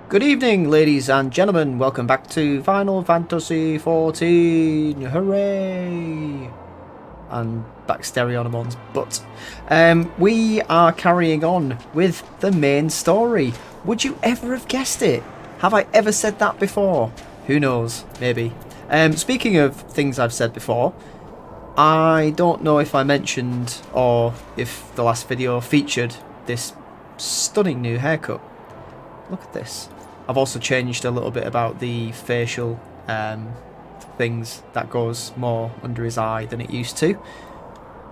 Good evening, ladies and gentlemen. Welcome back to Final Fantasy XIV. Hooray! And back stereo on one's butt. We are carrying on with the main story. Would you ever have guessed it? Have I ever said that before? Who knows? Maybe. Speaking of things I've said before, I don't know if I mentioned or if the last video featured this stunning new haircut. Look at this. I've also changed a little bit about the facial things that goes more under his eye than it used to.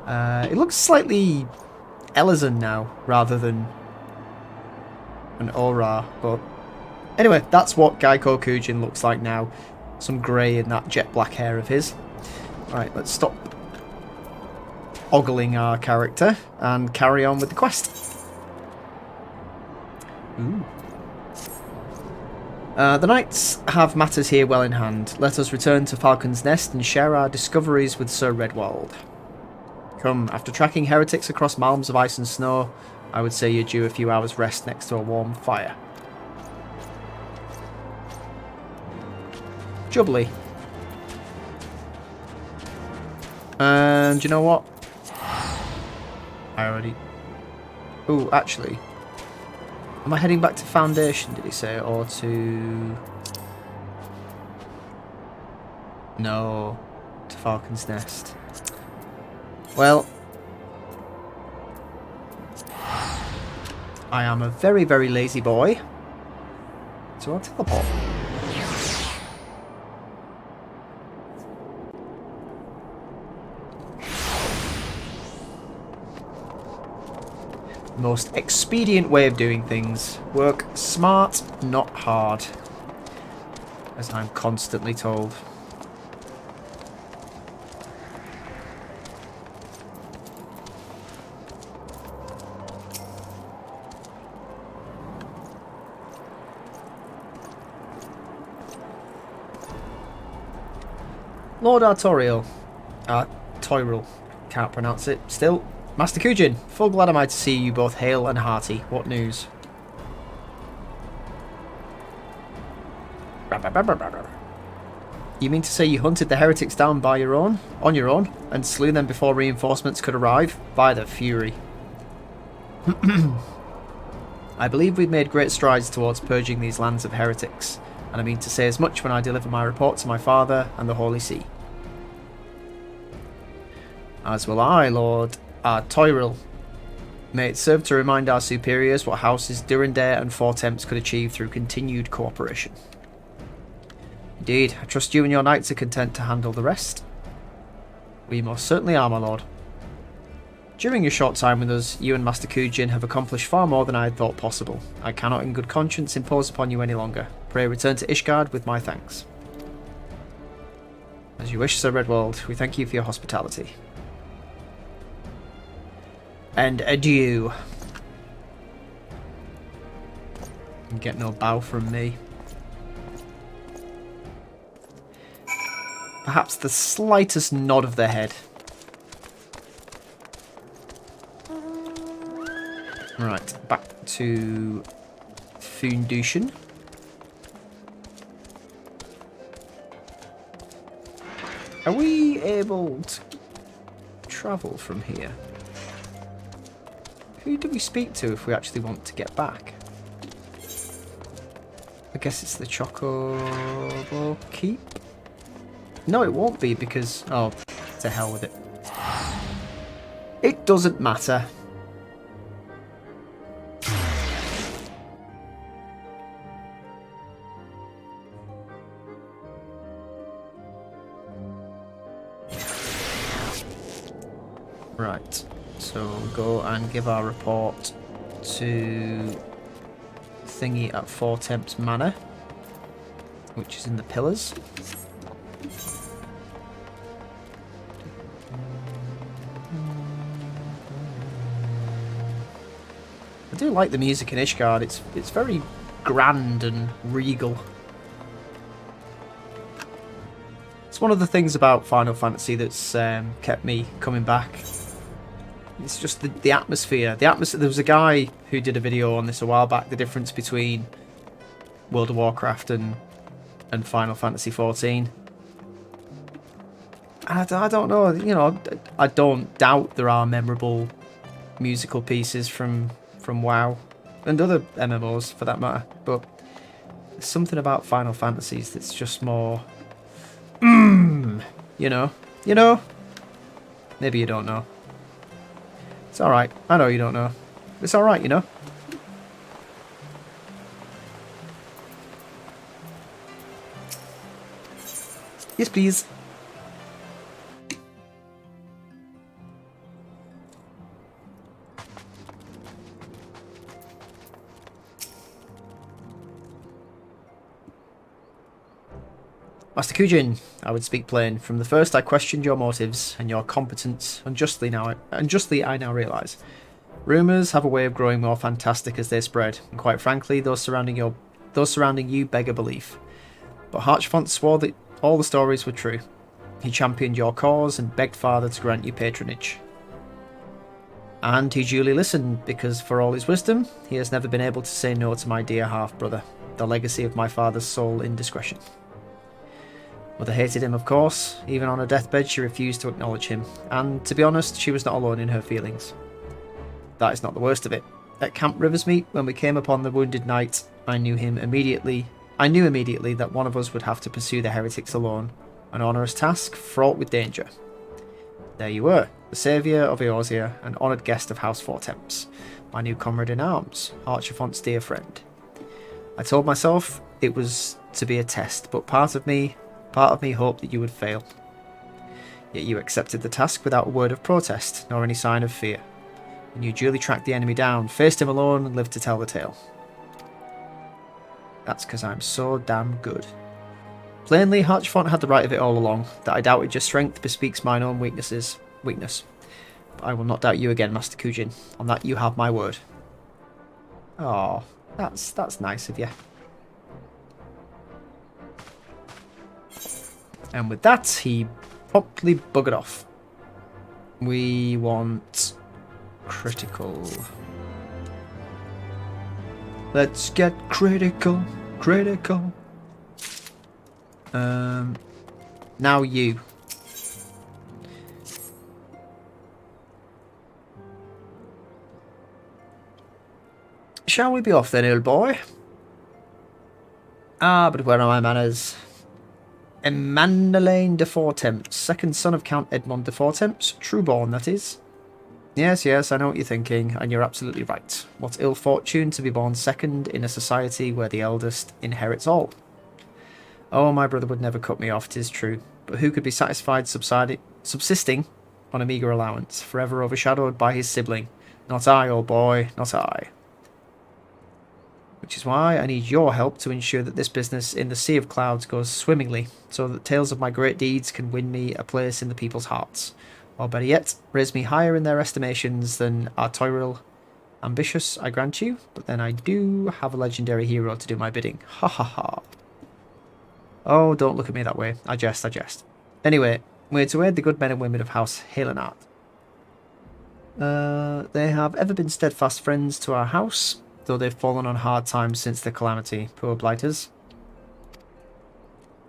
It looks slightly Ellison now rather than an Aura, but anyway, that's what Geico Kujin looks like now. Some grey in that jet black hair of his. Right, let's stop ogling our character and carry on with the quest. Ooh. The knights have matters here well in hand. Let us return to Falcon's Nest and share our discoveries with Sir Redwald. Come, after tracking heretics across malms of ice and snow, I would say you're due a few hours rest next to a warm fire. Jubbly. And you know what? I already... Ooh, actually... Am I heading back to Foundation, did he say, or to... No, to Falcon's Nest. Well, I am a very, very lazy boy, so I'll teleport. Most expedient way of doing things. Work smart, not hard. As I'm constantly told. Lord Artorial. Artorial. Can't pronounce it. Still. Master Kujin, full glad am I to see you both hale and hearty. What news? You mean to say you hunted the heretics down on your own, and slew them before reinforcements could arrive? By the Fury. I believe we've made great strides towards purging these lands of heretics, and I mean to say as much when I deliver my report to my father and the Holy See. As will I, Lord Tyrell. May it serve to remind our superiors what houses Durandare and Fortemps could achieve through continued cooperation. Indeed, I trust you and your knights are content to handle the rest. We most certainly are, my lord. During your short time with us, you and Master Kujin have accomplished far more than I had thought possible. I cannot in good conscience impose upon you any longer. Pray return to Ishgard with my thanks. As you wish, Sir Redwald. We thank you for your hospitality. And adieu. You get no bow from me. Perhaps the slightest nod of the head. Right, back to Foundation. Are we able to travel from here? Who do we speak to if we actually want to get back? I guess it's the Chocobo Keep? No, it won't be because... Oh, to hell with it. It doesn't matter. Right. So we'll go and give our report to Thingy at Fortemps Manor, which is in the Pillars. I do like the music in Ishgard. It's very grand and regal. It's one of the things about Final Fantasy that's kept me coming back. It's just the atmosphere. The atmosphere. There was a guy who did a video on this a while back. The difference between World of Warcraft and Final Fantasy 14. And I don't know, you know, I don't doubt there are memorable musical pieces from WoW and other MMOs for that matter, but there's something about Final Fantasies that's just more, you know, maybe you don't know. It's alright, I know you don't know. It's alright, you know. Yes, please. Master Kujin, I would speak plain. From the first I questioned your motives and your competence unjustly I now realise. Rumours have a way of growing more fantastic as they spread, and quite frankly, those surrounding you beg a belief. But Harchfont swore that all the stories were true. He championed your cause and begged Father to grant you patronage. And he duly listened, because for all his wisdom, he has never been able to say no to my dear half-brother, the legacy of my father's sole indiscretion. Mother hated him, of course. Even on her deathbed, she refused to acknowledge him, and to be honest, she was not alone in her feelings. That is not the worst of it. At Camp Riversmeet, when we came upon the wounded knight, I knew immediately that one of us would have to pursue the heretics alone, an onerous task fraught with danger. There you were, the saviour of Eorzea, an honoured guest of House Fortemps, my new comrade in arms, Archifont's dear friend. I told myself it was to be a test, but part of me hoped that you would fail. Yet you accepted the task without a word of protest, nor any sign of fear. And you duly tracked the enemy down, faced him alone, and lived to tell the tale. That's because I'm so damn good. Plainly, Harchfont had the right of it all along. That I doubted your strength bespeaks mine own weakness. But I will not doubt you again, Master Kujin. On that you have my word. Oh, that's nice of you. And with that, he promptly buggered off. We want critical. Let's get critical. Now you. Shall we be off then, old boy? Ah, but where are my manners? Emandelaine de Fortemps, second son of Count Edmond de Fortemps, true-born, that is. Yes, I know what you're thinking, and you're absolutely right. What ill fortune to be born second in a society where the eldest inherits all. Oh, my brother would never cut me off, 'tis true, but who could be satisfied subsisting on a meagre allowance, forever overshadowed by his sibling? Not I, old boy, not I. Which is why I need your help to ensure that this business in the Sea of Clouds goes swimmingly, so that tales of my great deeds can win me a place in the people's hearts, or better yet, raise me higher in their estimations than artorial. Ambitious, I grant you, but then I do have a legendary hero to do my bidding. Ha ha ha. Oh, don't look at me that way. I jest. Anyway, we're to aid the good men and women of House Halenart. They have ever been steadfast friends to our house, though they've fallen on hard times since the calamity, poor blighters.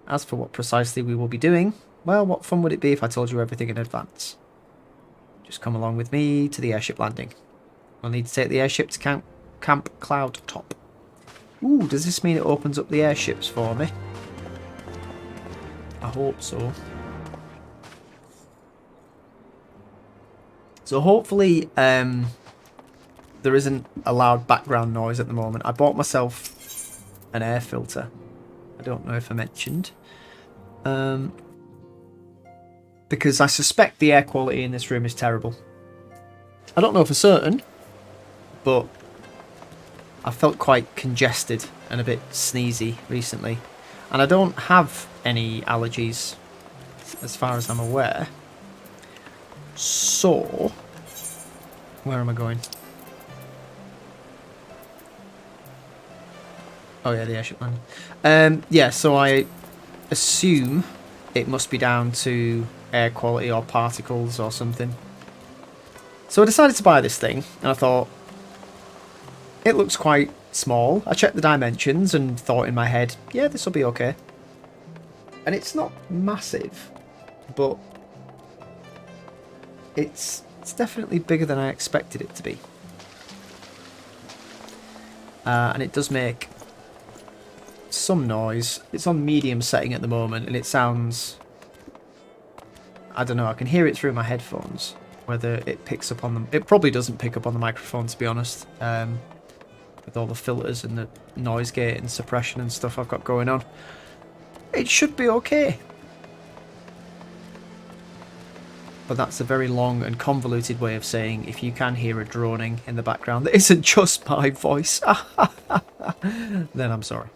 As for what precisely we will be doing, well, what fun would it be if I told you everything in advance? Just come along with me to the airship landing. We'll need to take the airship to Camp Cloud Top. Ooh, does this mean it opens up the airships for me? I hope so. So hopefully, there isn't a loud background noise at the moment. I bought myself an air filter. I don't know if I mentioned. Because I suspect the air quality in this room is terrible. I don't know for certain, but I felt quite congested and a bit sneezy recently. And I don't have any allergies as far as I'm aware. So, where am I going? Oh yeah, the airship landing. Yeah, so I assume it must be down to air quality or particles or something. So I decided to buy this thing, and I thought, It looks quite small. I checked the dimensions and thought in my head, yeah, this will be okay. And it's not massive, but it's definitely bigger than I expected it to be. And it does make some noise. It's on medium setting at the moment, and it sounds... I don't know, I can hear it through my headphones. Whether it picks up on them... It probably doesn't pick up on the microphone, to be honest. With all the filters and the noise gate and suppression and stuff I've got going on. It should be okay. But that's a very long and convoluted way of saying if you can hear a droning in the background that isn't just my voice, then I'm sorry.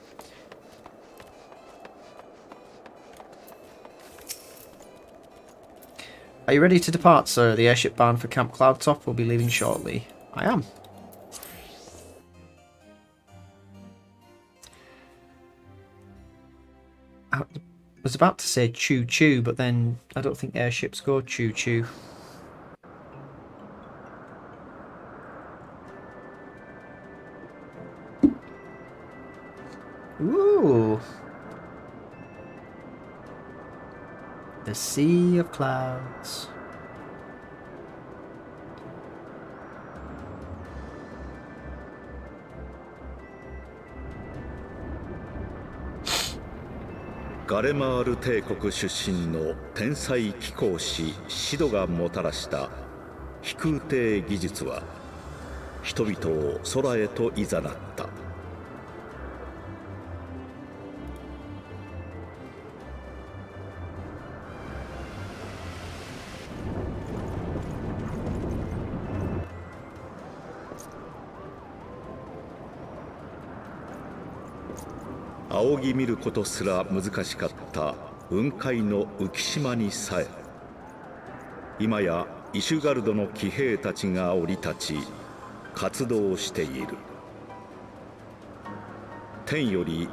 Are you ready to depart, sir? The airship bound for Camp Cloudtop will be leaving shortly. I am. I was about to say choo-choo, but then I don't think airships go choo-choo. Ooh. The sea of clouds.ガレマール帝国出身の天才機工士シドがもたらした飛空艇技術は人々を空へと誘った。仰ぎ見ることすら難しかった雲海の浮島にさえ今やイシュガルドの騎兵たちが降り立ち活動している。天より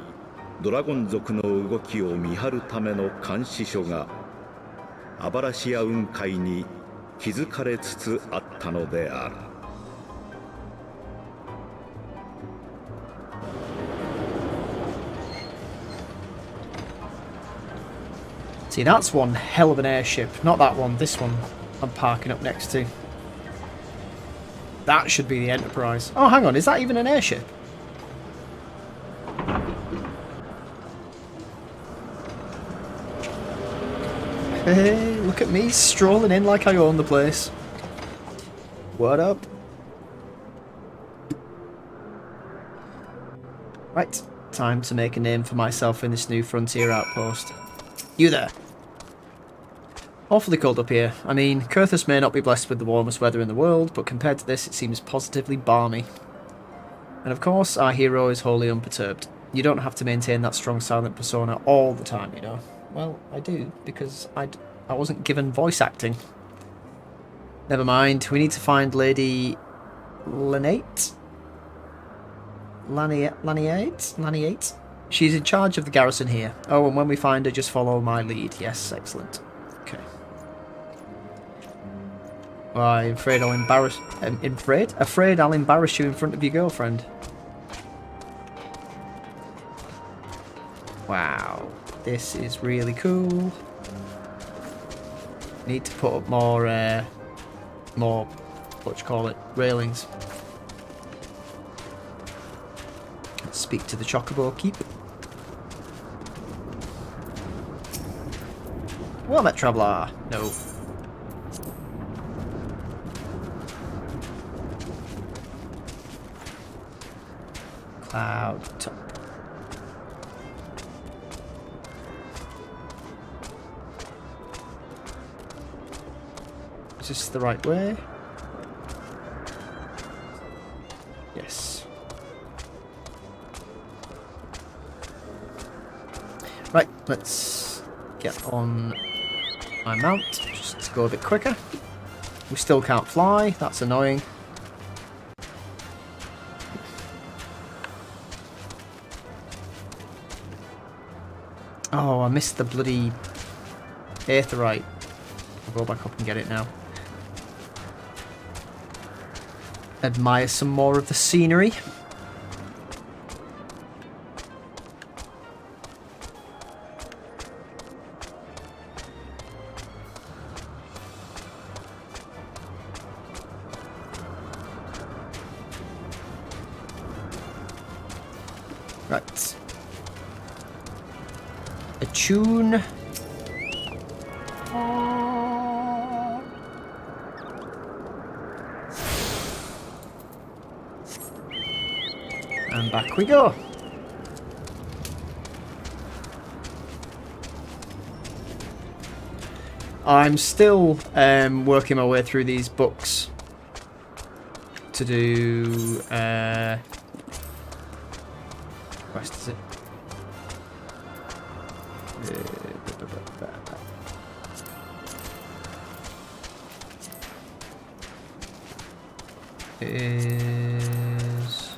ドラゴン族の動きを見張るための監視所がアバラシア雲海に築かれつつあったのである。See, that's one hell of an airship. Not that one, this one I'm parking up next to. That should be the Enterprise. Oh, hang on, is that even an airship? Hey, look at me strolling in like I own the place. What up? Right, time to make a name for myself in this new frontier outpost. You there. Awfully cold up here. I mean, Kurthus may not be blessed with the warmest weather in the world, but compared to this it seems positively balmy. And of course, our hero is wholly unperturbed. You don't have to maintain that strong silent persona all the time, you know. Well, I do, because I wasn't given voice acting. Never mind, we need to find Lady... Laniate? Laniate? She's in charge of the garrison here. Oh, and when we find her, just follow my lead. Yes, excellent. Okay. Well, I'm afraid I'll embarrass... Afraid I'll embarrass you in front of your girlfriend. Wow. This is really cool. Need to put up more, what you call it, railings. Let's speak to the Chocobo Keep. Well met, traveller. No. Cloud top. Is this the right way? Yes. Right, let's get on my mount, just to go a bit quicker. We still can't fly, that's annoying. Oh, I missed the bloody aetherite. I'll go back up and get it now. Admire some more of the scenery. Right. Attune. And back we go. I'm still working my way through these books to do quest is it? Is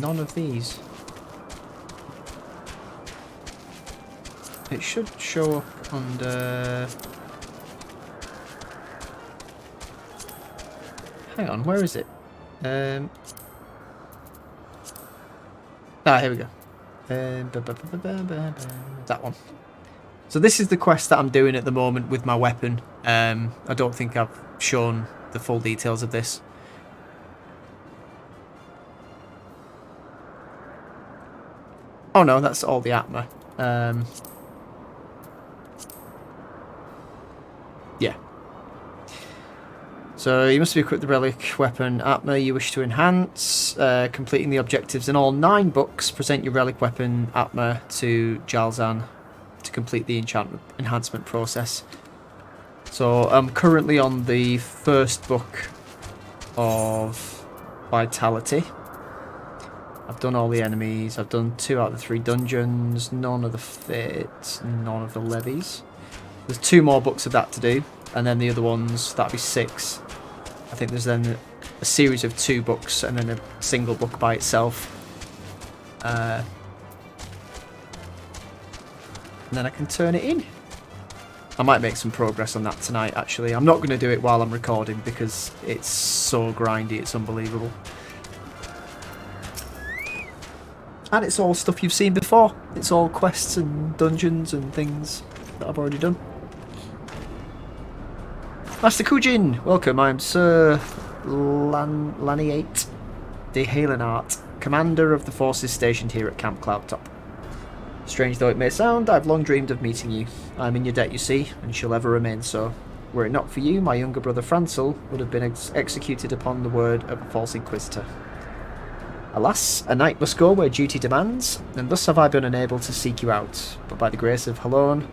none of these. It should show up under... Hang on, where is it? Here we go. That one. So this is the quest that I'm doing at the moment with my weapon. I don't think I've shown the full details of this. Oh no, that's all the Atma. Yeah. So you must have equipped the relic weapon Atma you wish to enhance. Completing the objectives in all 9 books, present your relic weapon Atma to Jalzan to complete the enhancement process. So I'm currently on the first book of Vitality. I've done all the enemies. I've done 2 out of the 3 dungeons. None of the fates. None of the levies. There's 2 more books of that to do. And then the other ones, that'll be 6. I think there's then a series of 2 books and then a single book by itself. And then I can turn it in. I might make some progress on that tonight, actually. I'm not going to do it while I'm recording because it's so grindy, it's unbelievable. And it's all stuff you've seen before. It's all quests and dungeons and things that I've already done. Master Kujin, welcome. I'm Sir Laniate de Halenart, commander of the forces stationed here at Camp Cloudtop. Strange though it may sound, I've long dreamed of meeting you. I'm in your debt, you see, and shall ever remain so. Were it not for you, my younger brother Francel would have been executed upon the word of a false inquisitor. Alas, a knight must go where duty demands, and thus have I been unable to seek you out. But by the grace of Halone,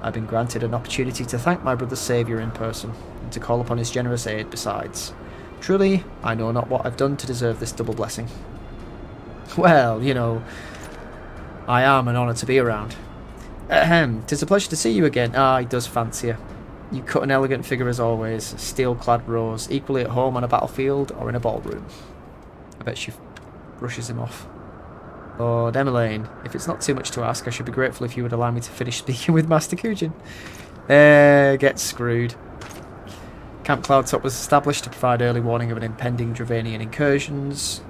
I've been granted an opportunity to thank my brother's saviour in person, and to call upon his generous aid besides. Truly, I know not what I've done to deserve this double blessing. Well, you know, I am an honour to be around. Ahem, 'tis a pleasure to see you again. Ah, he does fancy you. You cut an elegant figure as always, steel-clad rose, equally at home on a battlefield or in a ballroom. I bet she brushes him off. Lord Emmeline, if it's not too much to ask, I should be grateful if you would allow me to finish speaking with Master Kujin. Get screwed. Camp Cloudtop was established to provide early warning of an impending Dravanian incursions.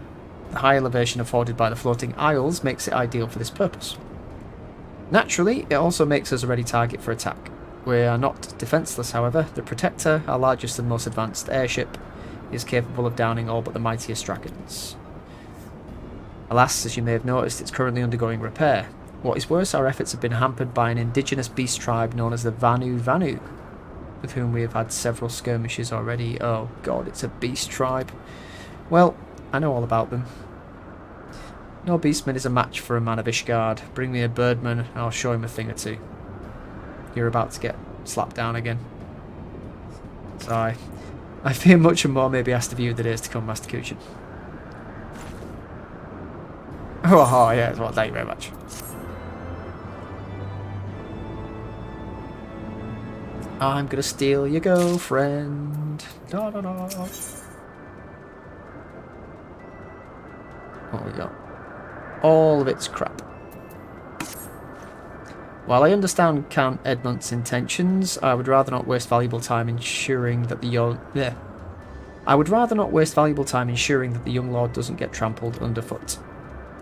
The high elevation afforded by the floating isles makes it ideal for this purpose. Naturally, it also makes us a ready target for attack. We are not defenceless, however. The Protector, our largest and most advanced airship, is capable of downing all but the mightiest dragons. Alas, as you may have noticed, it's currently undergoing repair. What is worse, our efforts have been hampered by an indigenous beast tribe known as the Vanu, with whom we have had several skirmishes already. Oh god, it's a beast tribe. Well, I know all about them. No beastman is a match for a man of Ishgard. Bring me a birdman and I'll show him a thing or two. You're about to get slapped down again. So I fear much and more may be asked of you in the days to come, Master Kujin. Oh yeah, well, thank you very much. I'm gonna steal your girlfriend. Da, da, da. What we got? All of its crap. While I understand Count Edmont's intentions, I would rather not waste valuable time ensuring that the young lord doesn't get trampled underfoot.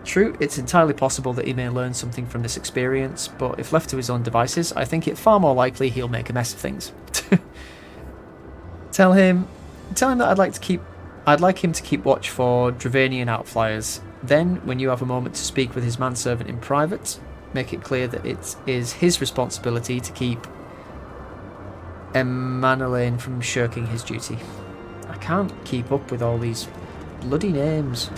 True, it's entirely possible that he may learn something from this experience, but if left to his own devices, I think it far more likely he'll make a mess of things. Tell him that I'd like him to keep watch for Dravanian outflyers Then, when you have a moment to speak with his manservant in private, make it clear that it is his responsibility to keep Emmanuel from shirking his duty. I can't keep up with all these bloody names.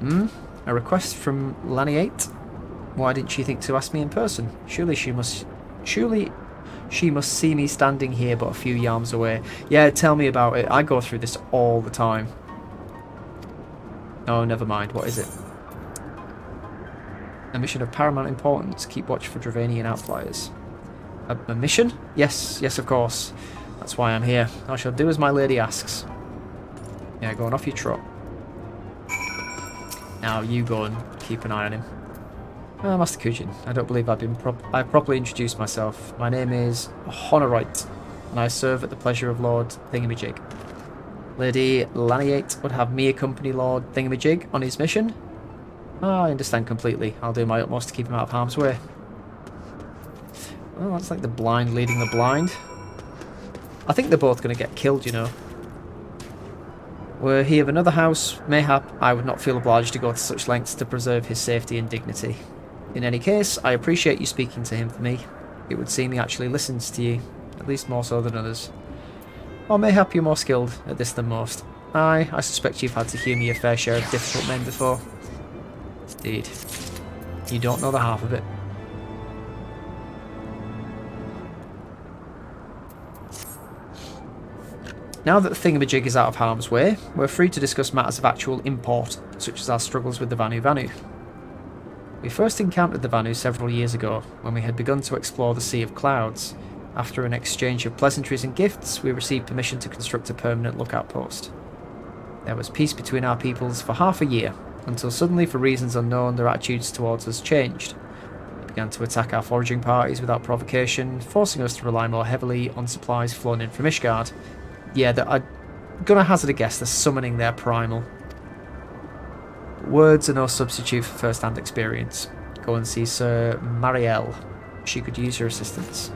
A request from Laniate? Why didn't she think to ask me in person? Surely she must see me standing here but a few yards away. Yeah, tell me about it. I go through this all the time. Oh, never mind. What is it? A mission of paramount importance. Keep watch for Dravanian outflyers. A mission? Yes, of course. That's why I'm here. I shall do as my lady asks. Yeah, going off your trot. Now you go and keep an eye on him. Master Kujin, I don't believe I've properly introduced myself. My name is Honorite, and I serve at the pleasure of Lord Thingamajig. Lady Laniate would have me accompany Lord Thingamajig on his mission. I understand completely. I'll do my utmost to keep him out of harm's way. Well, that's like the blind leading the blind. I think they're both going to get killed, you know. Were he of another house, mayhap I would not feel obliged to go to such lengths to preserve his safety and dignity. In any case, I appreciate you speaking to him for me. It would seem he actually listens to you, at least more so than others. Or mayhap you're more skilled at this than most. I suspect you've had to humour your fair share of difficult men before. Indeed. You don't know the half of it. Now that the thingamajig is out of harm's way, we're free to discuss matters of actual import, such as our struggles with the Vanu. We first encountered the Vanu several years ago, when we had begun to explore the Sea of Clouds. After an exchange of pleasantries and gifts, we received permission to construct a permanent lookout post. There was peace between our peoples for half a year, until suddenly, for reasons unknown, their attitudes towards us changed. They began to attack our foraging parties without provocation, forcing us to rely more heavily on supplies flown in from Ishgard. Yeah, I'm gonna hazard a guess they're summoning their Primal. Words are no substitute for first-hand experience. Go and see Sir Marielle. She could use your assistance.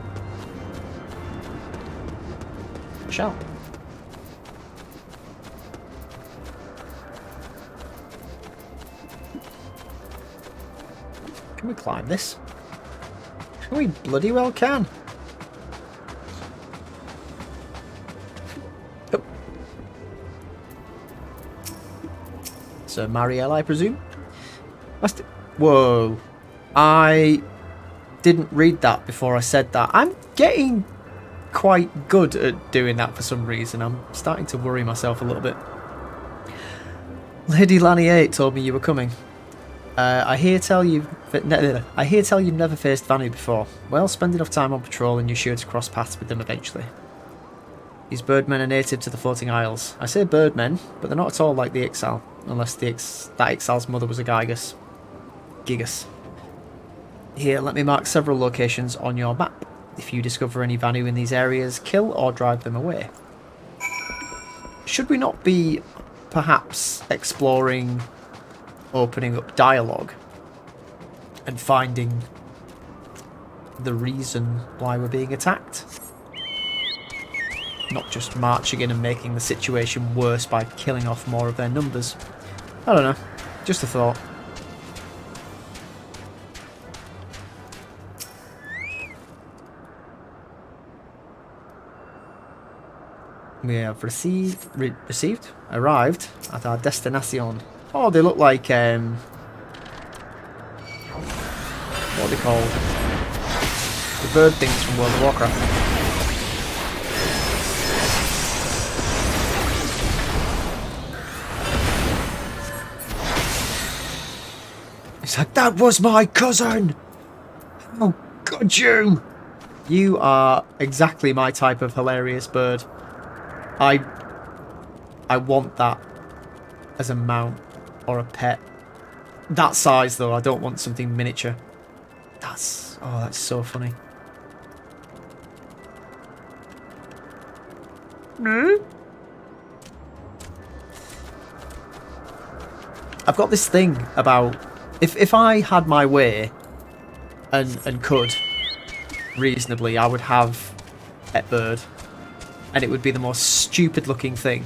Shall. Can we climb this? We bloody well can. Oh. So Marielle, I presume? Whoa. I didn't read that before I said that. I'm getting quite good at doing that for some reason. I'm starting to worry myself a little bit. Lady Laniate told me you were coming. I hear tell you've never faced Vanu before. Well, spend enough time on patrol and you're sure to cross paths with them eventually. These birdmen are native to the floating isles. I say birdmen, but they're not at all like the Ixal, unless that Ixal's mother was a Gigas. Here, let me mark several locations on your map. If you discover any Vanu in these areas, kill or drive them away. Should we not be perhaps exploring opening up dialogue and finding the reason why we're being attacked? Not just marching in and making the situation worse by killing off more of their numbers. I don't know. Just a thought. We have arrived at our destination. Oh, they look like, what are they called? The bird things from World of Warcraft. It's like, that was my cousin! Oh, God, you! You are exactly my type of hilarious bird. I want that as a mount or a pet. That size though, I don't want something miniature. That's so funny. I've got this thing about if I had my way and could reasonably, I would have a pet bird. And it would be the most stupid looking thing.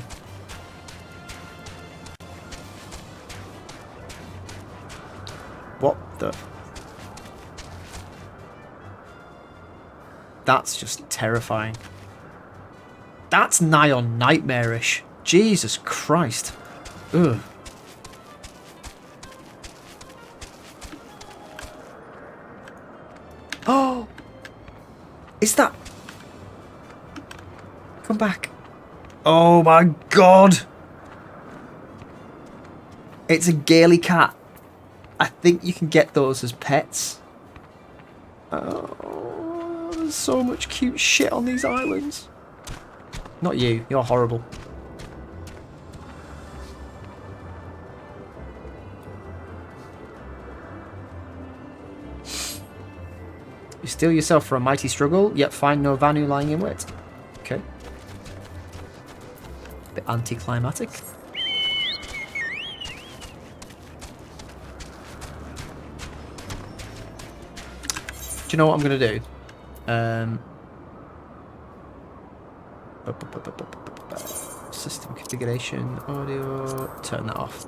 the... That's just terrifying. That's nigh on nightmarish. Jesus Christ. Ugh. Oh! Is that... Come back. Oh my god! It's a Gaily cat. I think you can get those as pets. Oh, there's so much cute shit on these islands. Not you, you're horrible. You steel yourself for a mighty struggle, yet find no Vanu lying in wait. Okay. Bit anticlimactic. Do you know what I'm going to do? System configuration, audio, turn that off.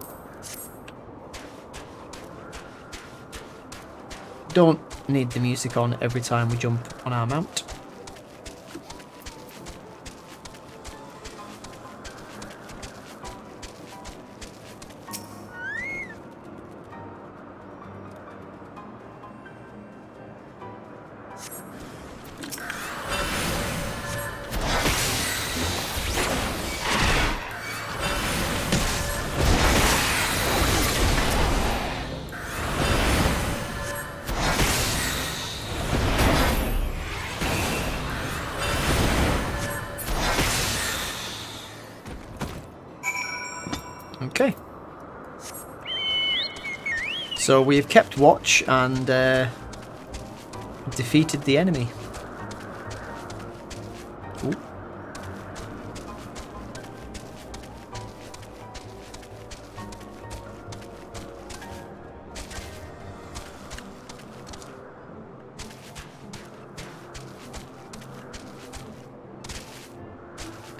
Don't need the music on every time we jump on our mount. Okay. So we've kept watch and defeated the enemy. Ooh.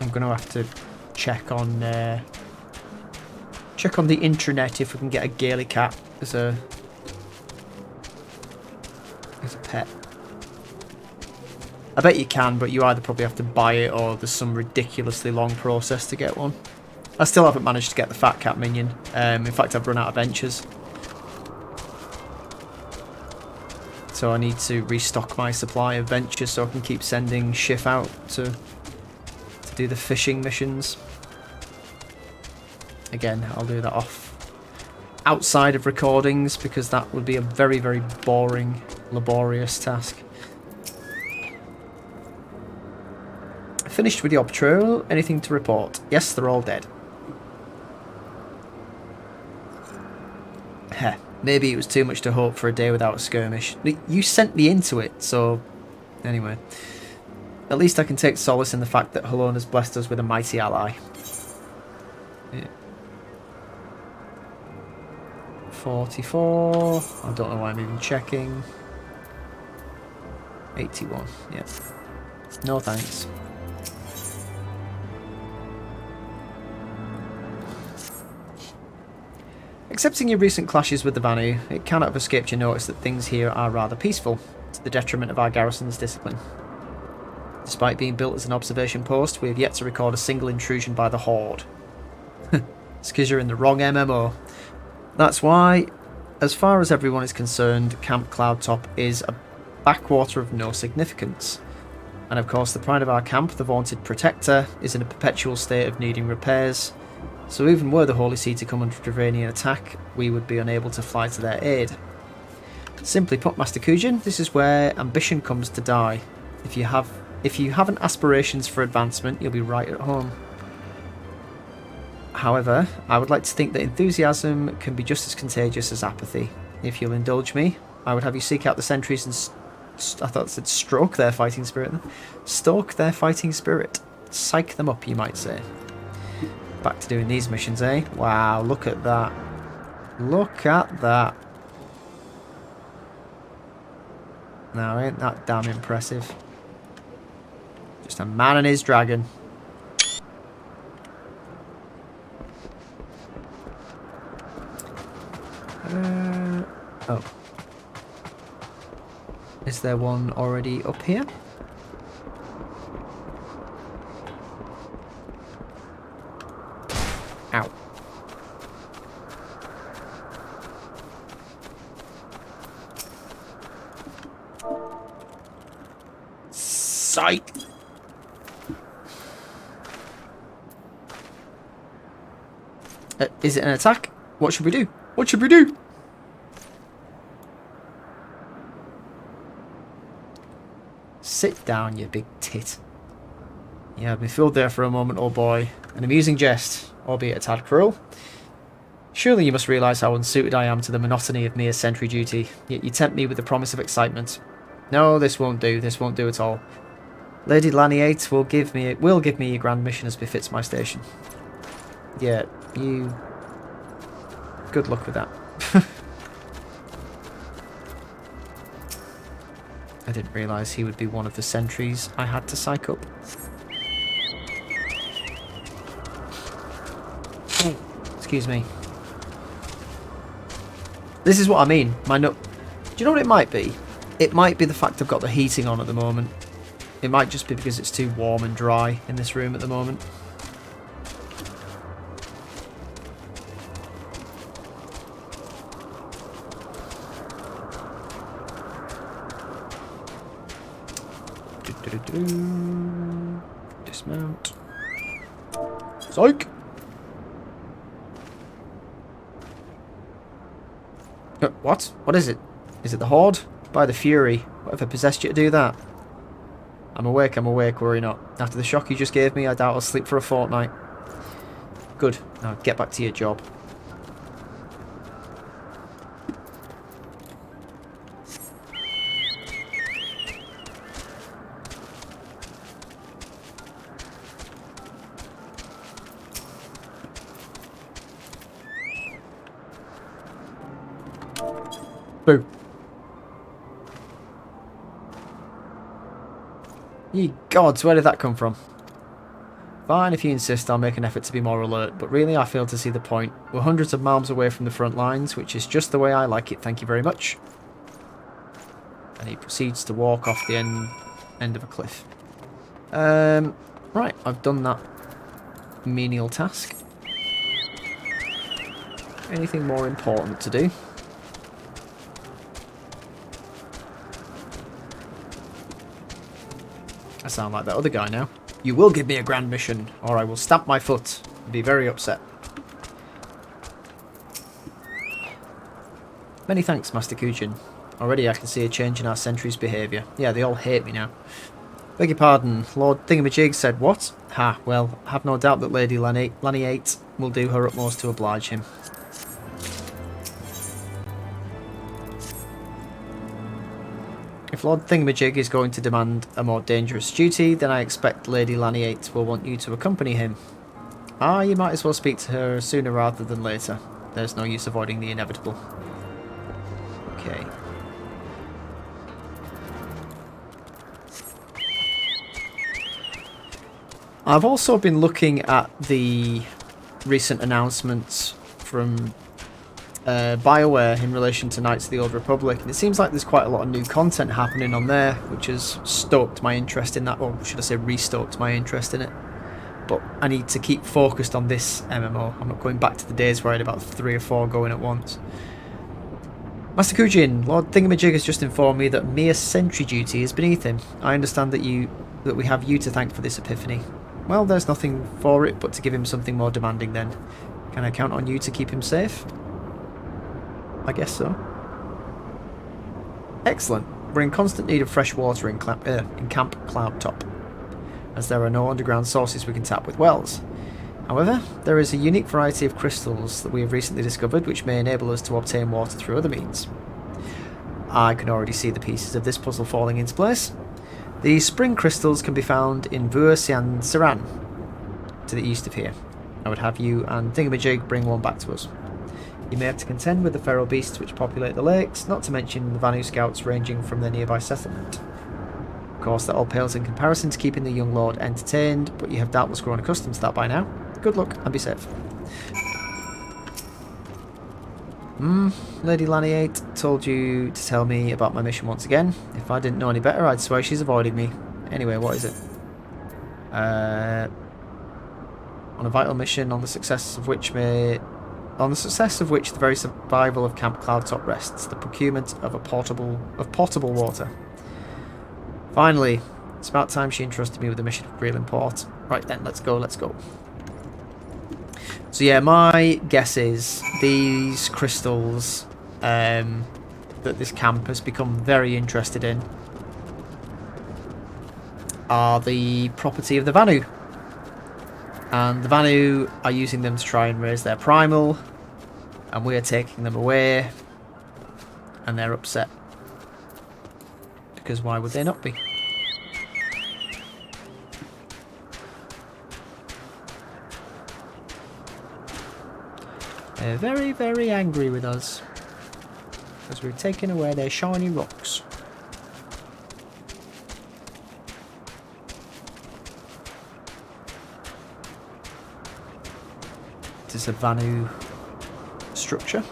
I'm going to have to check on the intranet if we can get a Gaily cat as a pet. I bet you can, but you either probably have to buy it or there's some ridiculously long process to get one. I still haven't managed to get the fat cat minion. In fact, I've run out of benches. So I need to restock my supply of benches so I can keep sending Schiff out to do the fishing missions. Again, I'll do that outside of recordings because that would be a very, very boring, laborious task. Finished with your patrol. Anything to report? Yes, they're all dead. Heh, maybe it was too much to hope for a day without a skirmish. You sent me into it, so... Anyway. At least I can take solace in the fact that Halon has blessed us with a mighty ally. Yeah. 44. I don't know why I'm even checking. 81. Yeah. No thanks. Accepting your recent clashes with the Vanu, it cannot have escaped your notice that things here are rather peaceful, to the detriment of our garrison's discipline. Despite being built as an observation post, we have yet to record a single intrusion by the Horde. It's because you're in the wrong MMO. That's why, as far as everyone is concerned, Camp Cloudtop is a backwater of no significance. And of course the pride of our camp, the vaunted Protector, is in a perpetual state of needing repairs, so even were the Holy See to come under Dravanian attack, we would be unable to fly to their aid. Simply put, Master Kujin, this is where ambition comes to die. If you haven't aspirations for advancement, you'll be right at home. However, I would like to think that enthusiasm can be just as contagious as apathy. If you'll indulge me, I would have you seek out the sentries and I thought it said stroke their fighting spirit. Stalk their fighting spirit. Psych them up, you might say. Back to doing these missions, eh? Wow, look at that. Look at that. Now, ain't that damn impressive? Just a man and his dragon. Oh. Is there one already up here? Ow. Psych! Is it an attack? What should we do? What should we do? Sit down, you big tit. Yeah, I've been fooled there for a moment, old boy. An amusing jest, albeit a tad cruel. Surely you must realise how unsuited I am to the monotony of mere sentry duty, yet you tempt me with the promise of excitement. No, this won't do. This won't do at all. Lady Laniate will give me a grand mission as befits my station. Yeah, you... Good luck with that. I didn't realise he would be one of the sentries I had to psych up. Oh, excuse me. This is what I mean. Do you know what it might be? It might be the fact I've got the heating on at the moment. It might just be because it's too warm and dry in this room at the moment. Dismount. Psych! What? What is it? Is it the Horde? By the Fury. Whatever possessed you to do that? I'm awake, worry not. After the shock you just gave me, I doubt I'll sleep for a fortnight. Good. Now get back to your job. Boo. Ye gods, where did that come from? Fine, if you insist, I'll make an effort to be more alert, but really I fail to see the point. We're hundreds of miles away from the front lines, which is just the way I like it, thank you very much. And he proceeds to walk off the end of a cliff. Right, I've done that menial task. Anything more important to do? I sound like that other guy now. You will give me a grand mission, or I will stamp my foot and be very upset. Many thanks, Master Kujin. Already I can see a change in our sentry's behaviour. Yeah, they all hate me now. Beg your pardon, Lord Thingamajig said what? Ha, well, I have no doubt that Lady Laniate will do her utmost to oblige him. If Lord Thingamajig is going to demand a more dangerous duty, then I expect Lady Laniate will want you to accompany him. Ah, you might as well speak to her sooner rather than later. There's no use avoiding the inevitable. Okay. I've also been looking at the recent announcements from BioWare in relation to Knights of the Old Republic, and it seems like there's quite a lot of new content happening on there, which has stoked my interest in that, or should I say restoked my interest in it. But I need to keep focused on this MMO. I'm not going back to the days where I had about 3 or 4 going at once. Master Kujin, Lord Thingamajig has just informed me that mere sentry duty is beneath him. I understand that we have you to thank for this epiphany. Well, there's nothing for it but to give him something more demanding then. Can I count on you to keep him safe? I guess so. Excellent. We're in constant need of fresh water in Camp Cloudtop, as there are no underground sources we can tap with wells. However, there is a unique variety of crystals that we have recently discovered which may enable us to obtain water through other means. I can already see the pieces of this puzzle falling into place. The spring crystals can be found in Vua Sian Saran, to the east of here. I would have you and Thingamajig bring one back to us. You may have to contend with the feral beasts which populate the lakes, not to mention the Vanu scouts ranging from their nearby settlement. Of course, that all pales in comparison to keeping the young lord entertained, but you have doubtless grown accustomed to that by now. Good luck and be safe. Lady Lanny 8 told you to tell me about my mission once again. If I didn't know any better, I'd swear she's avoiding me. Anyway, what is it? On a vital mission on the success of which the very survival of Camp Cloudtop rests, the procurement of potable water. Finally, it's about time she entrusted me with a mission of real import. Right then, let's go. So yeah, my guess is these crystals that this camp has become very interested in are the property of the Vanu. And the Vanu are using them to try and raise their primal, and we're taking them away, and they're upset. Because why would they not be? They're very, very angry with us, because we've taken away their shiny rocks. It is a Vanu structure.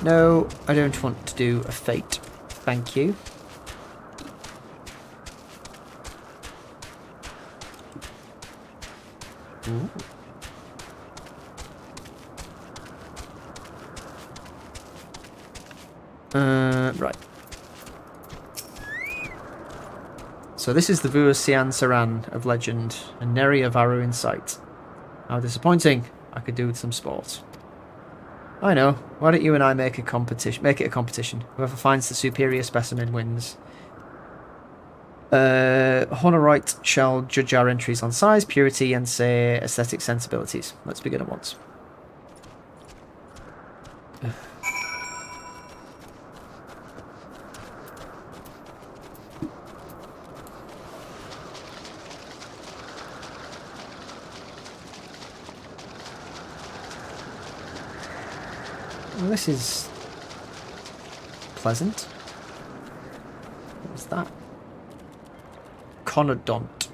No, I don't want to do a fate. Thank you. Ooh. Right. So this is the Vuasian Saran of legend, and nary a Varu in sight. How disappointing. I could do with some sport. I know. Why don't you and I make it a competition? Whoever finds the superior specimen wins. Honorite shall judge our entries on size, purity, and say aesthetic sensibilities. Let's begin at once. Well, this is pleasant. What was that? Conodont.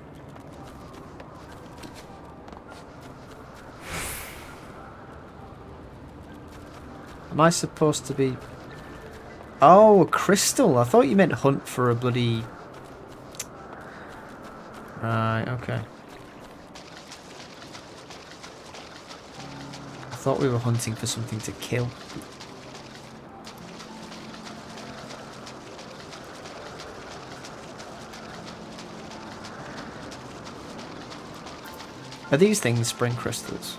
Am I supposed to be... Oh, a crystal. I thought you meant hunt for a bloody... Right, okay. I thought we were hunting for something to kill. Are these things spring crystals?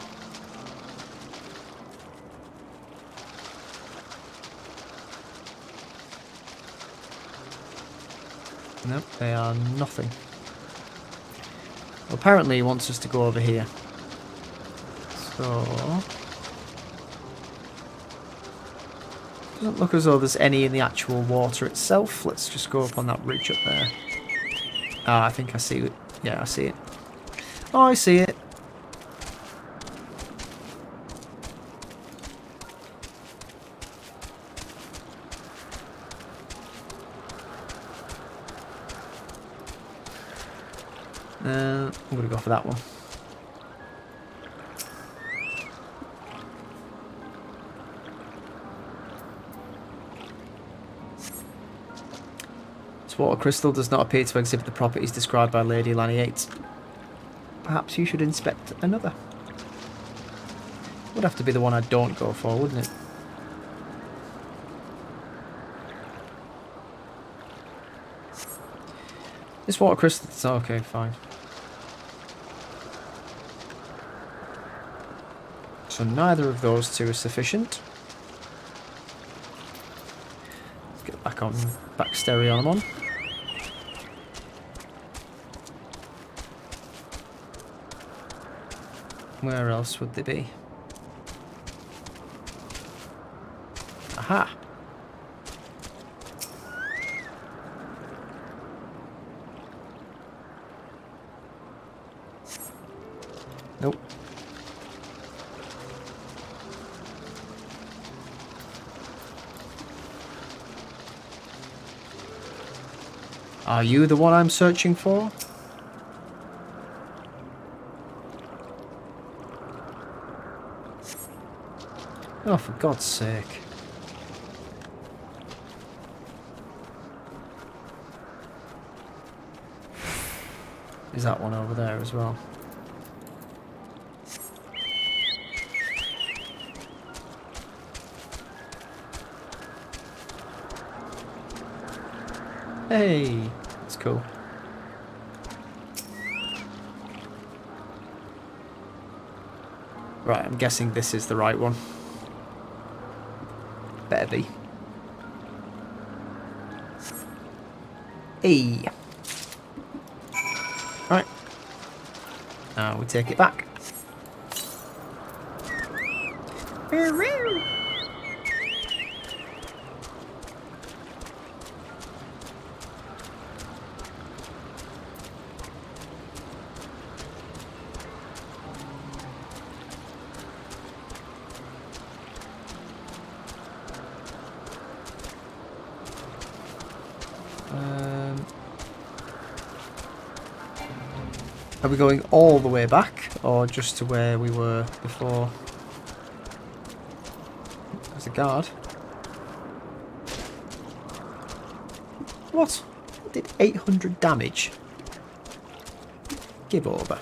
Nope, they are nothing. Well, apparently he wants us to go over here. So... doesn't look as though there's any in the actual water itself. Let's just go up on that ridge up there. Ah, I think I see it. Yeah, I see it. Oh, I see it. I'm going to go for that one. This water crystal does not appear to exhibit the properties described by Lady Lanny 8. Perhaps you should inspect another. Would have to be the one I don't go for, wouldn't it? This water crystal... okay, fine. So neither of those two is sufficient. Let's get back stereo on. Where else would they be? Aha! Nope. Are you the one I'm searching for? Oh, for God's sake. Is that one over there as well? Hey, that's cool. Right, I'm guessing this is the right one. Better be. Hey. Right. Now we take it back. Are we going all the way back, or just to where we were before? There's a guard. What? It did 800 damage. Give over.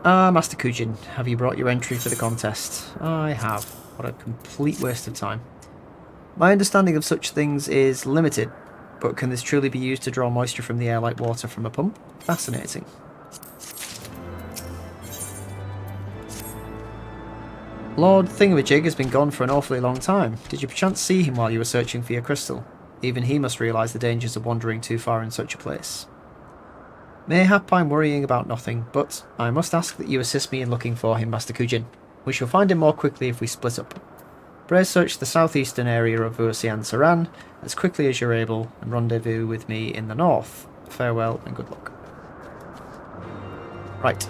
Master Kujin, have you brought your entry for the contest? I have. What a complete waste of time. My understanding of such things is limited, but can this truly be used to draw moisture from the air like water from a pump? Fascinating. Lord Thingamajig has been gone for an awfully long time. Did you perchance see him while you were searching for your crystal? Even he must realise the dangers of wandering too far in such a place. Mayhap I'm worrying about nothing, but I must ask that you assist me in looking for him, Master Kujin. We shall find him more quickly if we split up. Pray search the southeastern area of Ursian Saran as quickly as you're able and rendezvous with me in the north. Farewell and good luck. Right.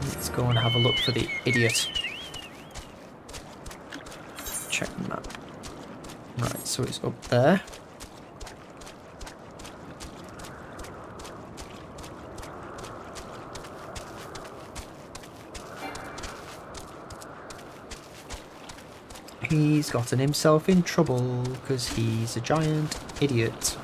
Let's go and have a look for the idiot. Check the map. Right, so it's up there. He's gotten himself in trouble because he's a giant idiot.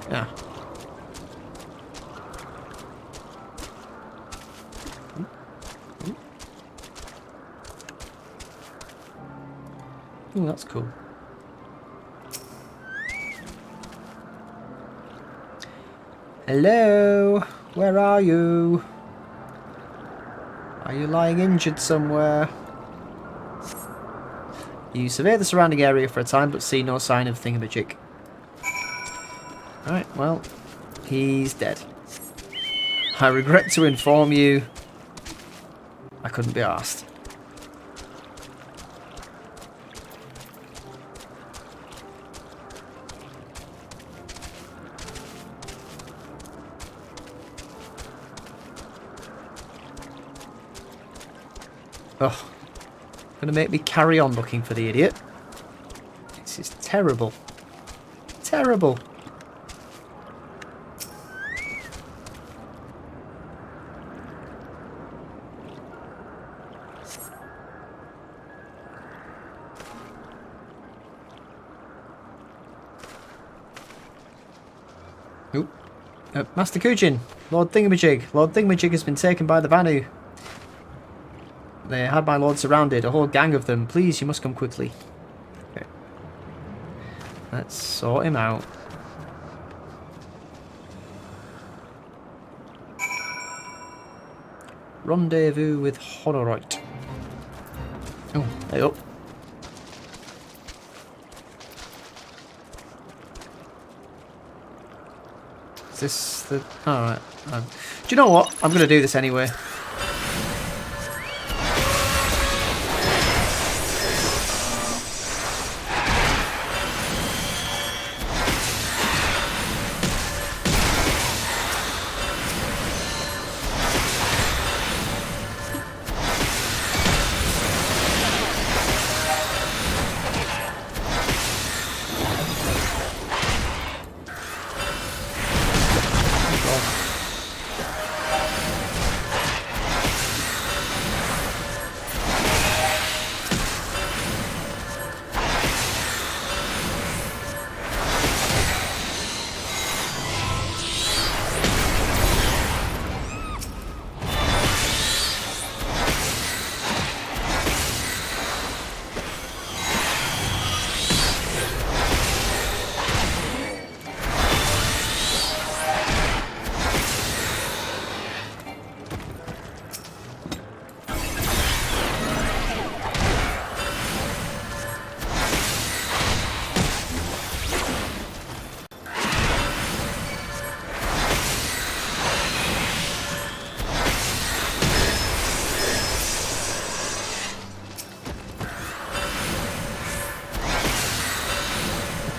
Yeah. Oh, that's cool. Hello? Where are you? Are you lying injured somewhere? You survey the surrounding area for a time but see no sign of Thingamajig. Alright, well, he's dead. I regret to inform you, I couldn't be arsed. Oh, gonna make me carry on looking for the idiot. This is terrible. Terrible. Oop. Master Kujin, Lord Thingamajig. Lord Thingamajig has been taken by the Vanu. They had my lord surrounded, a whole gang of them. Please, you must come quickly. Okay. Let's sort him out. Rendezvous with Honoroit. Oh, hey up. Is this the... Alright. Do you know what? I'm going to do this anyway.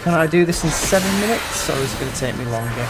Can I do this in 7 minutes, or is it going to take me longer?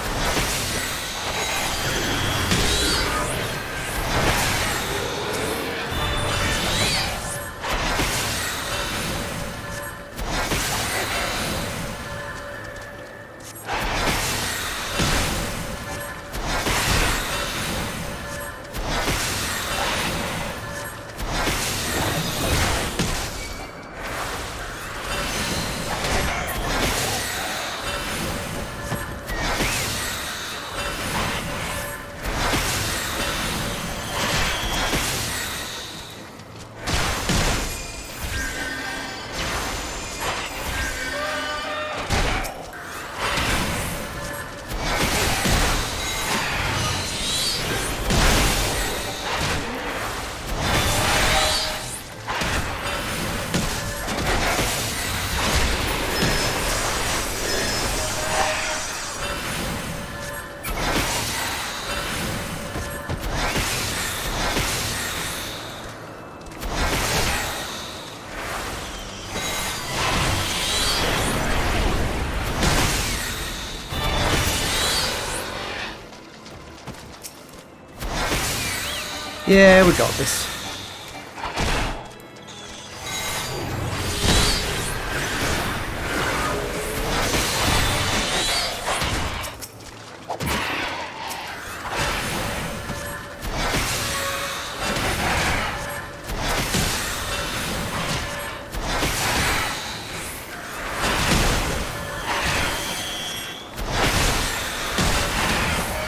Yeah, we got this.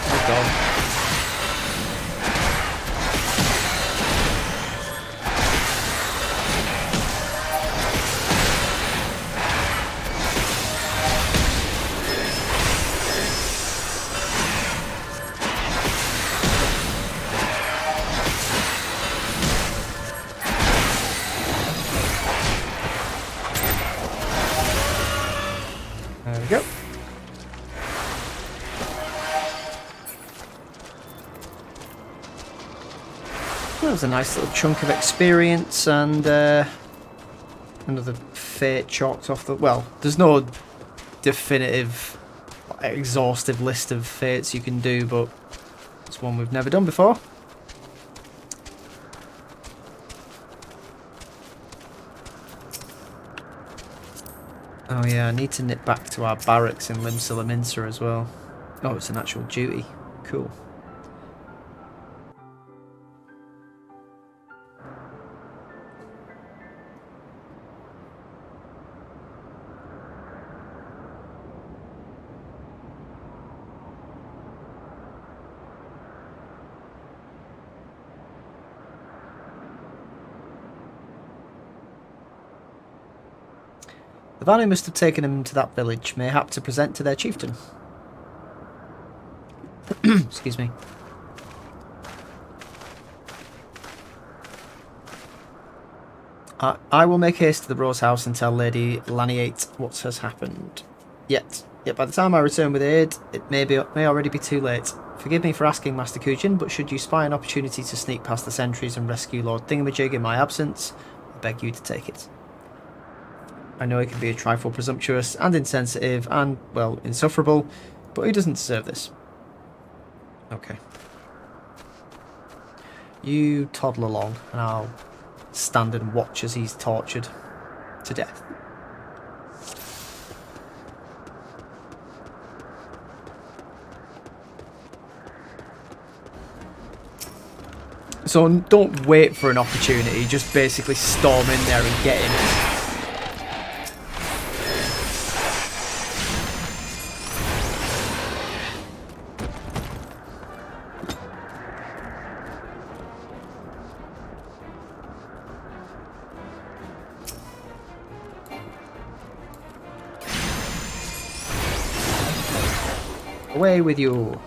Oh God. There we go. That was a nice little chunk of experience and another fate chalked off the... Well, there's no definitive, exhaustive list of fates you can do, but it's one we've never done before. Oh yeah, I need to nip back to our barracks in Limsila Minsa as well. Oh, it's an actual duty. Cool. The Vanni must have taken him to that village, mayhap to present to their chieftain. Excuse me. I will make haste to the Rose House and tell Lady Laniate what has happened. Yet by the time I return with aid, it may already be too late. Forgive me for asking, Master Kujin, but should you spy an opportunity to sneak past the sentries and rescue Lord Thingamajig in my absence, I beg you to take it. I know he can be a trifle presumptuous and insensitive and, well, insufferable, but he doesn't deserve this. Okay. You toddle along and I'll stand and watch as he's tortured to death. So don't wait for an opportunity, just basically storm in there and get him. Away with you.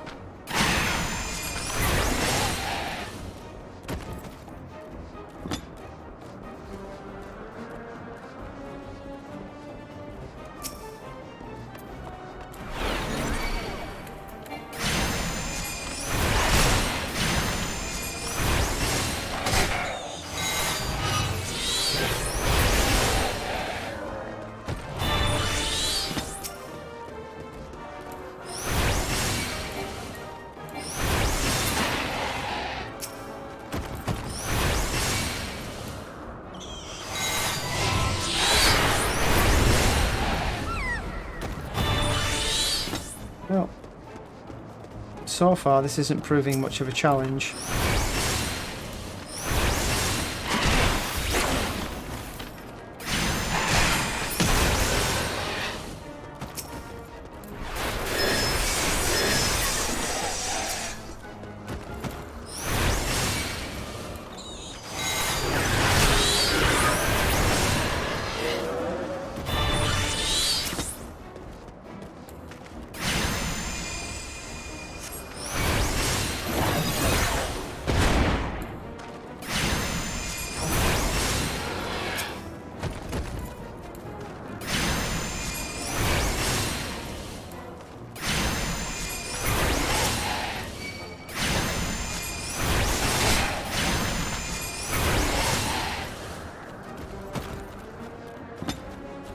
so far this isn't proving much of a challenge.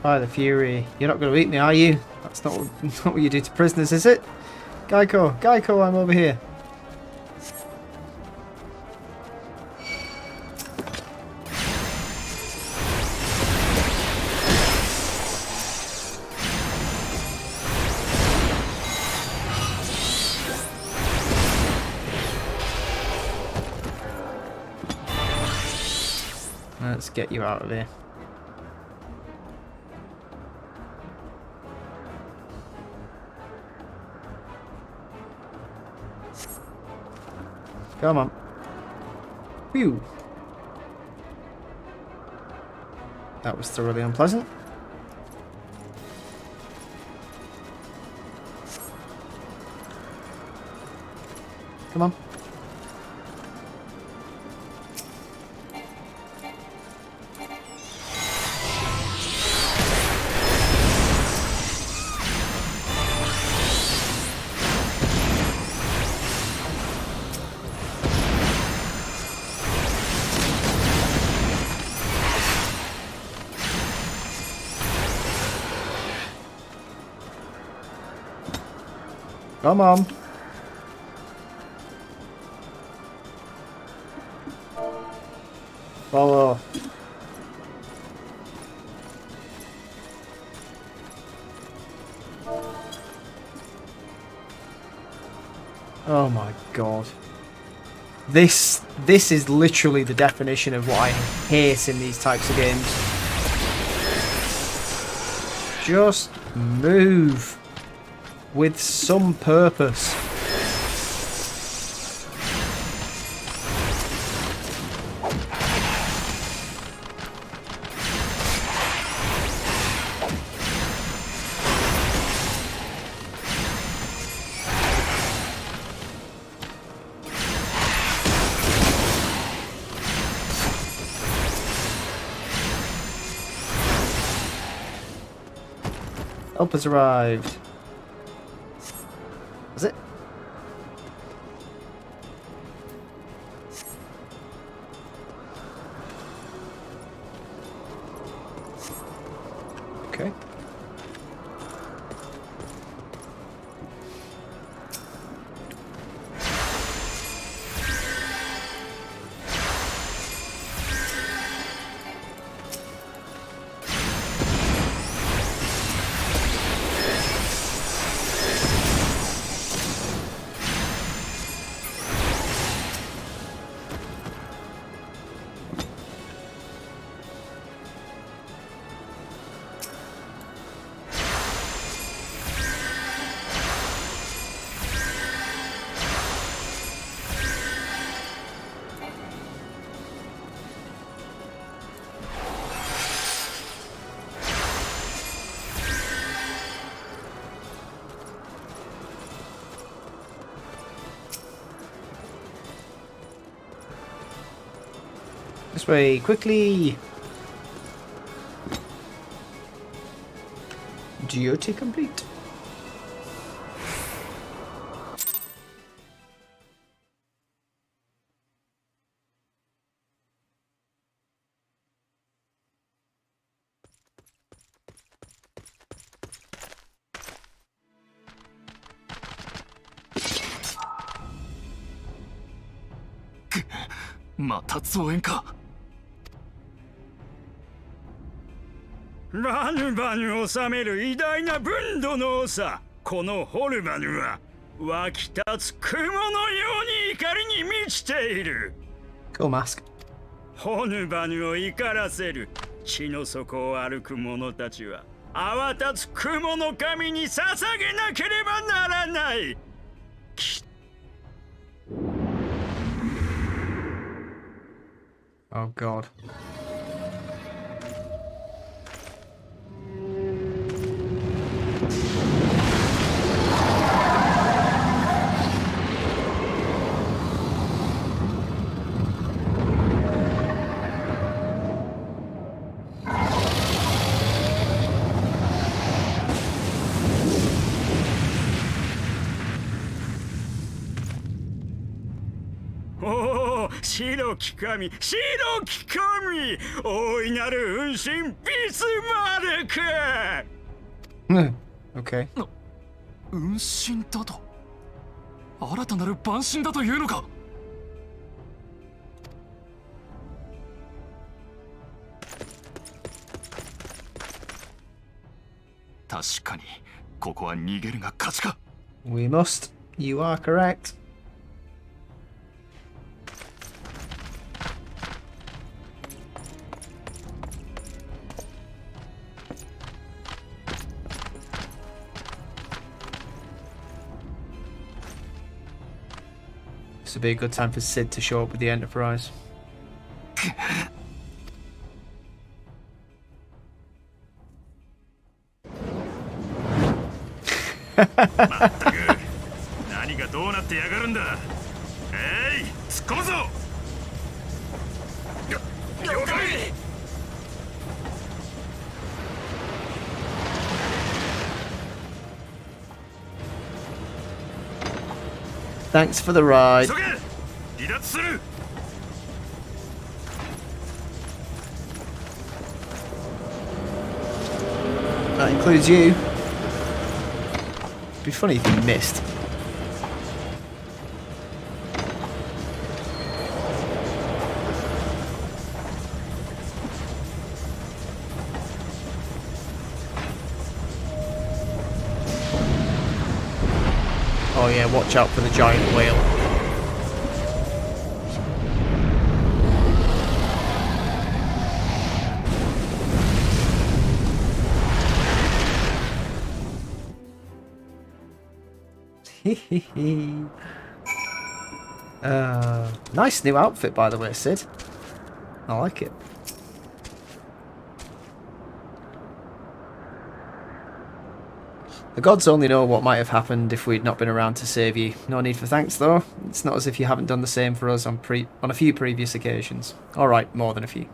By the Fury. You're not going to eat me, are you? That's not what you do to prisoners, is it? Geico, Geico, I'm over here. Let's get you out of here. Come on. Phew. That was thoroughly unpleasant. Come on. Come on. Follow. Oh my god. This is literally the definition of what I hate in these types of games. Just move with some purpose. Help has arrived. Is it? Okay. This way, quickly! Duty complete.バヌバヌ治める偉大な文土の長このホルバヌは湧き立つ雲のように怒りに満ちている。 Cool mask. ホヌバヌを怒らせる地の底を歩く者たちは泡立つ雲の神に捧げなければならない。 Oh god. Oh, 白き神、白き神、大いなる運神ビスマルク。 Okay. 運神だと新たなる万神だというのか。確かにここは逃げるが勝ちか。 We must. You are correct. This would be a good time for Sid to show up with the Enterprise. Thanks for the ride. That includes you. It'd be funny if you missed. Oh yeah, watch out for the giant whale. Nice new outfit, by the way, Sid. I like it. The gods only know what might have happened if we'd not been around to save you. No need for thanks, though. It's not as if you haven't done the same for us on a few previous occasions. Alright, more than a few.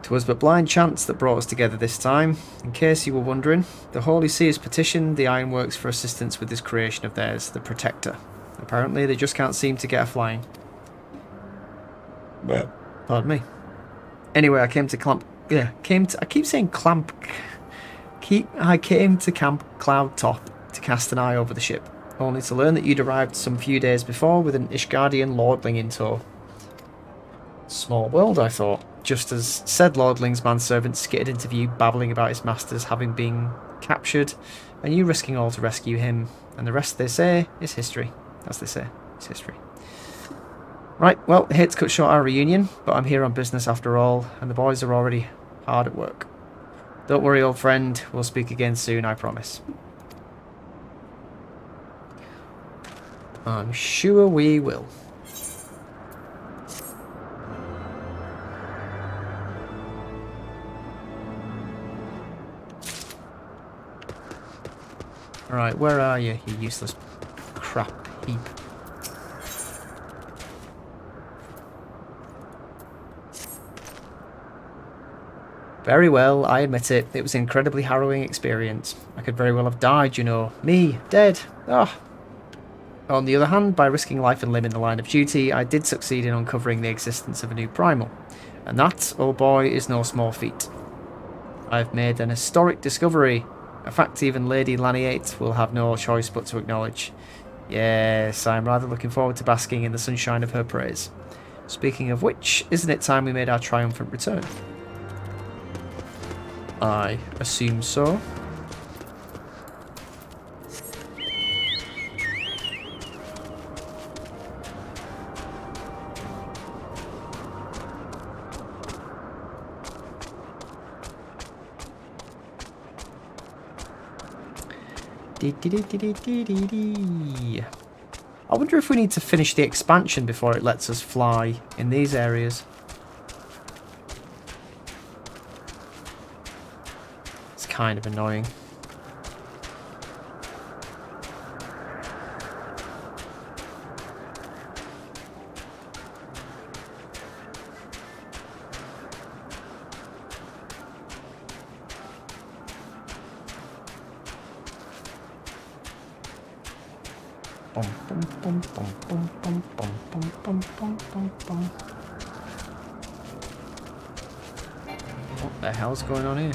'Twas but blind chance that brought us together this time. In case you were wondering, the Holy See has petitioned the Ironworks for assistance with this creation of theirs, the Protector. Apparently, they just can't seem to get a flying. Pardon me. Anyway, I came to I keep saying clamp. I came to Camp Cloud Top to cast an eye over the ship, only to learn that you'd arrived some few days before with an Ishgardian lordling in tow. Small world, I thought. Just as said lordling's manservant skittered into view, babbling about his masters having been captured, and you risking all to rescue him, and the rest, they say, is history. As they say, it's history. Right, well, I hate to cut short our reunion, but I'm here on business after all, and the boys are already hard at work. Don't worry, old friend, we'll speak again soon, I promise. I'm sure we will. Alright, where are you, you useless crap heap? Very well, I admit it. It was an incredibly harrowing experience. I could very well have died, you know. Me, dead. Ah. On the other hand, by risking life and limb in the line of duty, I did succeed in uncovering the existence of a new primal. And that, oh boy, is no small feat. I've made an historic discovery. A fact even Lady Laniate will have no choice but to acknowledge. Yes, I'm rather looking forward to basking in the sunshine of her praise. Speaking of which, isn't it time we made our triumphant return? I assume so. I wonder if we need to finish the expansion before it lets us fly in these areas. It's kind of annoying. What the hell's going on here?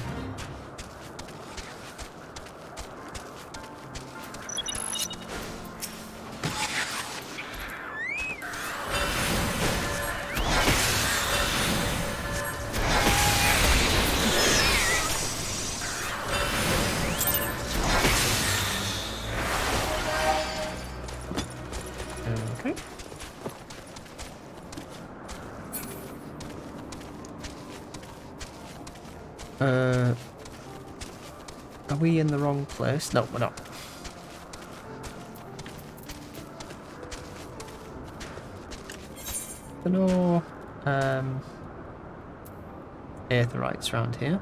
Okay. Are we in the wrong place? No, we're not. There are no aetherites around here.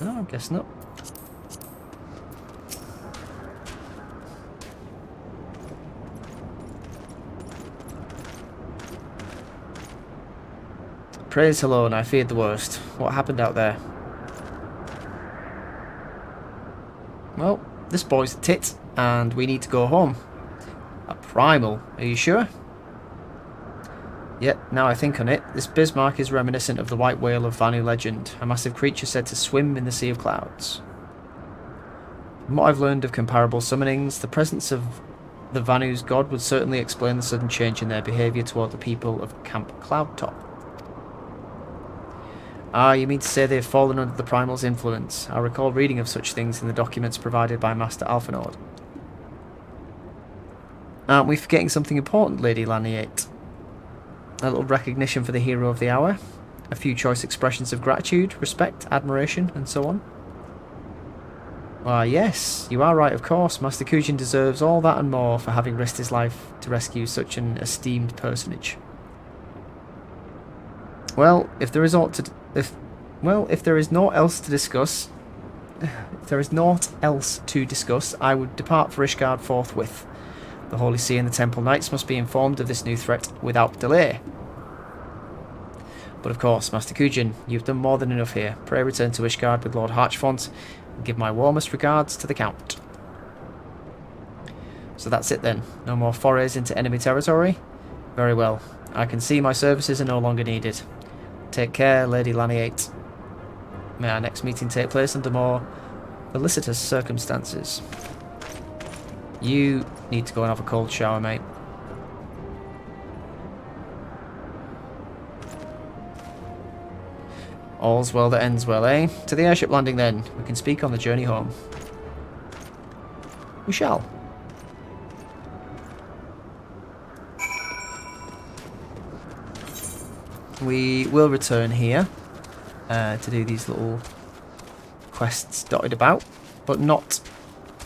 No, I guess not. Praise the Lord, I feared the worst. What happened out there? Well, this boy's a tit, and we need to go home. A primal, are you sure? Yet, now I think on it, this Bismarck is reminiscent of the white whale of Vanu legend, a massive creature said to swim in the sea of clouds. From what I've learned of comparable summonings, the presence of the Vanu's god would certainly explain the sudden change in their behaviour toward the people of Camp Cloudtop. Ah, you mean to say they've fallen under the Primal's influence. I recall reading of such things in the documents provided by Master Alphanord. Aren't we forgetting something important, Lady Laniate? A little recognition for the hero of the hour, a few choice expressions of gratitude, respect, admiration, and so on. Why, yes, you are right, of course. Master Kujin deserves all that and more for having risked his life to rescue such an esteemed personage. Well, if there is naught else to discuss, I would depart for Ishgard forthwith. The Holy See and the Temple Knights must be informed of this new threat without delay. But of course, Master Kujin, you've done more than enough here. Pray return to Ishgard with Lord Harchfont and give my warmest regards to the Count. So that's it then. No more forays into enemy territory? Very well. I can see my services are no longer needed. Take care, Lady Laniate. May our next meeting take place under more felicitous circumstances. You need to go and have a cold shower, mate. All's well that ends well, eh? To the airship landing then. We can speak on the journey home. We shall. We will return here to do these little quests dotted about, but not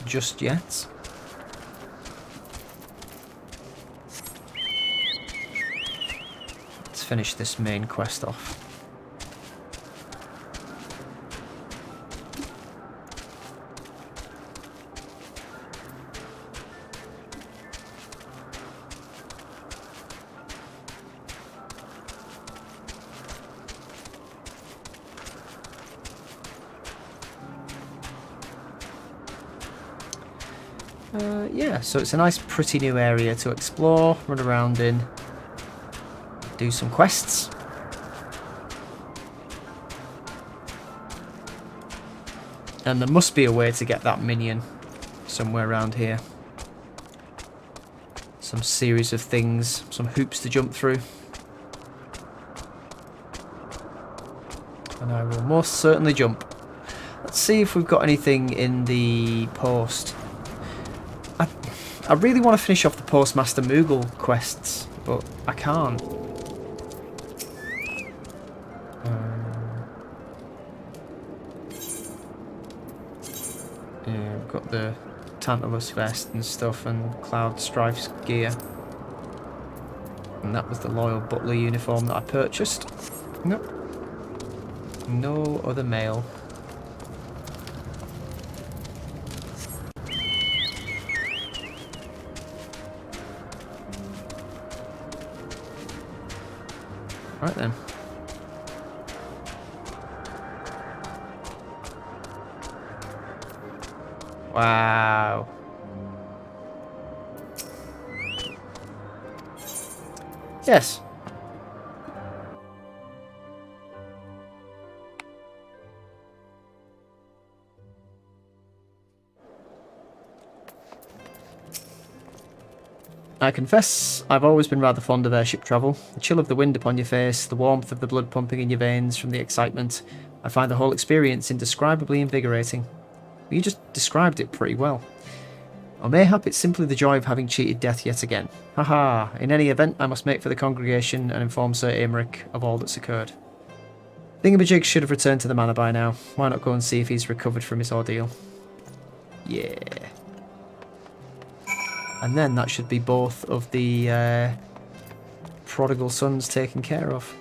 just yet. Let's finish this main quest off. Yeah, so it's a nice pretty new area to explore, run around in, do some quests. And there must be a way to get that minion somewhere around here. Some series of things, some hoops to jump through. And I will most certainly jump. Let's see if we've got anything in the post. I really want to finish off the Postmaster Moogle quests, but I can't. Yeah, we've got the Tantalus vest and stuff and Cloud Strife's gear. And that was the Loyal Butler uniform that I purchased. Nope. No other mail. Right then. Wow. Yes. I confess, I've always been rather fond of airship travel. The chill of the wind upon your face, the warmth of the blood pumping in your veins from the excitement. I find the whole experience indescribably invigorating. You just described it pretty well. Or mayhap it's simply the joy of having cheated death yet again. Haha, in any event, I must make for the congregation and inform Sir Aymeric of all that's occurred. Thingamajig should have returned to the manor by now. Why not go and see if he's recovered from his ordeal? Yeah. And then that should be both of the prodigal sons taken care of.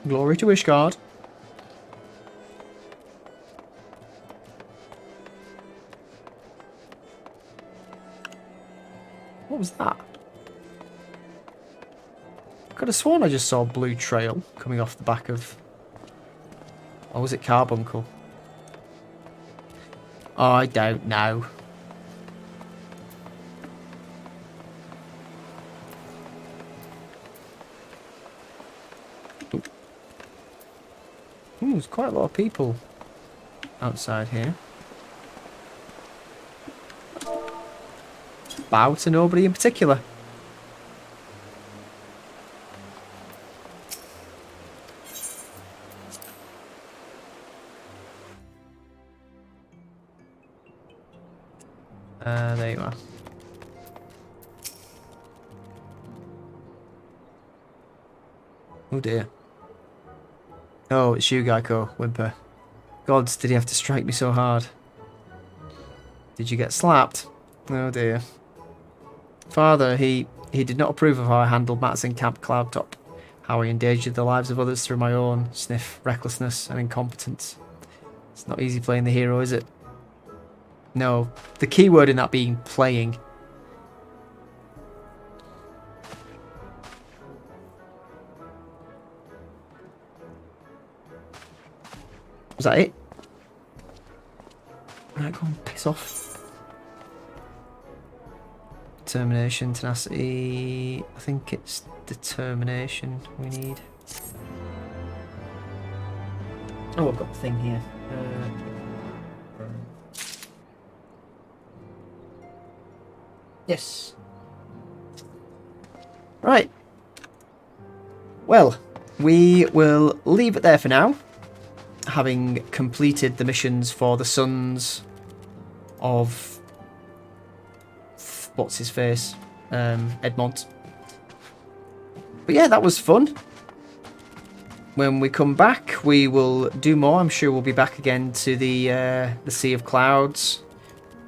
Glory to Ishgard. What was that? I could have sworn I just saw a blue trail coming off the back of... Or was it Carbuncle? Oh, I don't know. Ooh, there's quite a lot of people outside here. Bow to nobody in particular. There you are. Oh dear. Oh, it's you, Geico. Whimper. Gods, did he have to strike me so hard? Did you get slapped? Oh dear. Father, he did not approve of how I handled matters in Camp Cloudtop. How I endangered the lives of others through my own sniff, recklessness and incompetence. It's not easy playing the hero, is it? No. The key word in that being playing. Was that it? Right, go and piss off. Determination, tenacity. I think it's determination we need. Oh, I've got the thing here. Yes. Right. Well, we will leave it there for now. Having completed the missions for the sons of what's his face, Edmont. But yeah, that was fun. When we come back, we will do more. I'm sure we'll be back again to the Sea of Clouds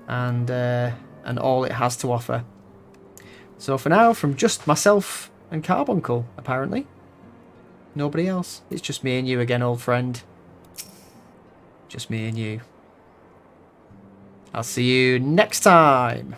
and all it has to offer. So for now, from just myself and Carbuncle, apparently. Nobody else. It's just me and you again, old friend. Just me and you. I'll see you next time.